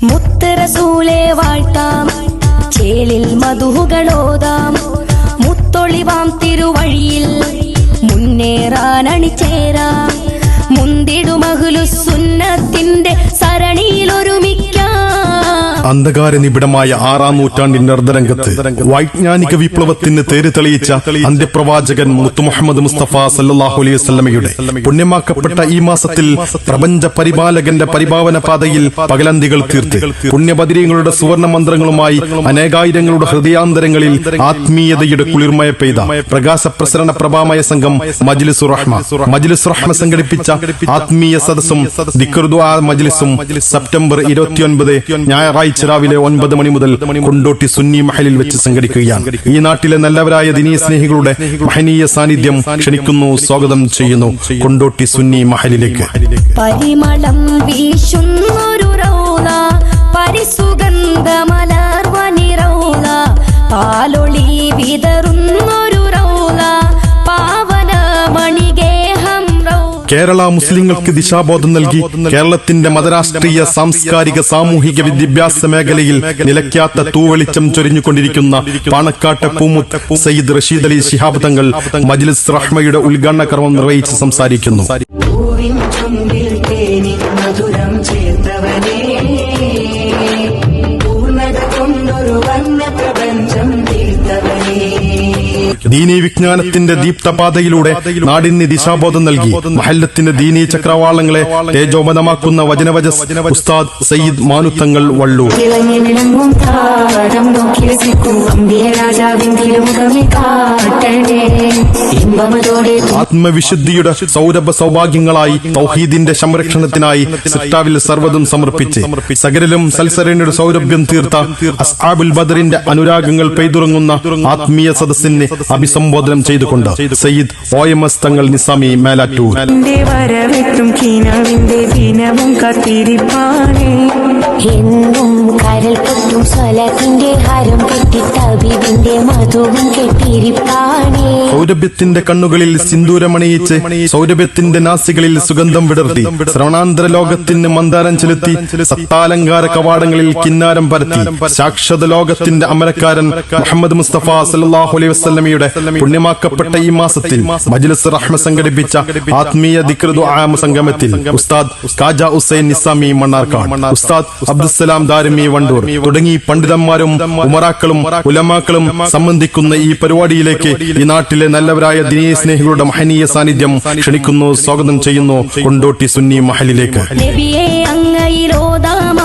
മുത്ത് റസൂലേ വാഴ്ത്താം, ചേലിൽ മധുകളോതാം, മുത്തൊളിവാം തിരുവഴിയിൽ മുന്നേറാനണിചേരാം, മുന്തിടും അഹ്ലുസുന്നത്തിന്റെ സരണിയിലൊരുമിക്കാം. അന്ധകാര നിബിഡമായ 6-ാം നൂറ്റാണ്ടിന്റെ അർദ്ധരംഗത്ത് വൈജ്ഞാനിക വിപ്ലവത്തിന് തേര് തെളിയിച്ച അന്ത്യപ്രവാചകൻ മുത്തു മുഹമ്മദ് മുസ്തഫ സല്ലല്ലാഹു അലൈഹി വസല്ലമയുടെ പുണ്യമാക്കപ്പെട്ട ഈ മാസത്തിൽ പ്രപഞ്ച പരിപാലകന്റെ പരിപാവന പാതയിൽ പകലന്തികൾ തീർത്ത് പുണ്യബദിരീങ്ങളുടെ സുവർണ മന്ത്രങ്ങളുമായി അനേകായിരങ്ങളുടെ ഹൃദയാന്തരങ്ങളിൽ ആത്മീയതയുടെ കുളിർമയ പെയ്ത പ്രകാശ പ്രസരണ പ്രഭാമയ സംഘം മജ്ലിസുർ റഹ്മ സംഘടിപ്പിച്ച ആത്മീയ സദസ്സും ദിക്ർ ദുആ മജ്ലിസും സെപ്റ്റംബർ 29 ഞായറാഴ്ച രാവിലെ 9 മണി മുതൽ കൊണ്ടോട്ടി സുന്നി മഹലിൽ വെച്ച് സംഘടിക്കുകയാണ്. ഈ നാട്ടിലെ നല്ലവരായ ദീനീ സ്നേഹികളുടെ മഹനീയ സാന്നിധ്യം ക്ഷണിക്കുന്നു, സ്വാഗതം ചെയ്യുന്നു കൊണ്ടോട്ടി സുന്നി മഹലിലേക്ക്. പരിമളം വീശുന്നൊരു റൗള, പരിസുഗന്ധമലർവനി റൗള, പാലൊളി വിതറുന്നൊരു റൗള, പാവന മണിഗേഹം റൗള. കേരള മുസ്ലിങ്ങൾക്ക് ദിശാബോധം നൽകി കേരളത്തിന്റെ മതരാഷ്ട്രീയ സാംസ്കാരിക സാമൂഹിക വിദ്യാഭ്യാസ മേഖലയിൽ നിലയ്ക്കാത്ത തൂവെളിച്ചം ചൊരിഞ്ഞുകൊണ്ടിരിക്കുന്ന പാണക്കാട്ടെ പൂമുത്ത് സയ്യിദ് റഷീദ് അലി ശിഹാബ് തങ്ങൾ മജ്ലിസ് റഹ്മയുടെ ഉദ്ഘാടന കർമ്മം നിർവഹിച്ച് സംസാരിക്കുന്നു. ദീനീ വിജ്ഞാനത്തിന്റെ ദീപ്തപാതയിലൂടെ നാടിന് ദിശാബോധം നൽകി മഹല്ലത്തിന്റെ ദീനീ ചക്രവാളങ്ങളെ തേജോമനമാക്കുന്ന വചനവചസ് ഉസ്താദ് സയ്യിദ് മാനുത്തങ്ങൾ വള്ളൂർ. ആത്മവിശുദ്ധിയുടെ സൗരഭ സൗഭാഗ്യങ്ങളായി തൗഹീദിന്റെ സംരക്ഷണത്തിനായി സിട്ടാവിൽ സർവ്വതും സമർപ്പിച്ച് സകലരും സൽസരയുടെ സൗരഭ്യം തീർത്ത അസ്ഹാബുൽ ബദറിന്റെ അനുരാഗങ്ങൾ പെയ്തുറങ്ങുന്ന ആത്മീയ സദസ്സിനെ അഭിസംബോധനം ചെയ്തുകൊണ്ട് സയ്യിദ് OMS തങ്ങൾ നിസാമി മേലാറ്റൂർ. എന്നും കരൽ പൊട്ടും സ്വലത്തിന്റെ ഹരം കെട്ടി തബീബിന്റെ മധുവും കെട്ടിരിപ്പാണേ. സൗരഭ്യത്തിന്റെ കണ്ണുകളിൽ സിന്ദൂരമണിയിച്ച് സൗരഭ്യത്തിന്റെ നാസികളിൽ സുഗന്ധം വിടർത്തി ശ്രവണാന്തര ലോകത്തിന് മന്ദാരം ചെലുത്തി സത്താലങ്കാര കവാടങ്ങളിൽ കിന്നാരം പരത്തി സാക്ഷാത് ലോകത്തിന്റെ അമരക്കാരൻ മുഹമ്മദ് മുസ്തഫ സല്ലല്ലാഹു അലൈഹി വസല്ലമയുടെ പുണ്യമാക്കപ്പെട്ട ഈ മാസത്തിൽ മജ്ലിസ് റഹ്മ സംഘടിപ്പിച്ച ആത്മീയ ദിക്ർ ദുആ സംഗമത്തിൽ ഉസ്താദ് ഖാജ ഹുസൈൻ നിസാമി മണ്ണാർക്കാട്, ഉസ്താദ് അബ്ദുസ്സലാം ദാരിമി വണ്ടൂർ തുടങ്ങി പണ്ഡിതന്മാരും ഉമറാക്കളും ഉലമാക്കളും സംബന്ധിക്കുന്ന ഈ പരിപാടിയിലേക്ക് ഈ നാട്ടിലെ നല്ലവരായ ദീനീ സ്നേഹികളുടെ മഹനീയ സാന്നിധ്യം ക്ഷണിക്കുന്നു, സ്വാഗതം ചെയ്യുന്നു കൊണ്ടോട്ടി സുന്നി മഹലിലേക്ക്. നബിയേ അങ്ങയിലോദാമ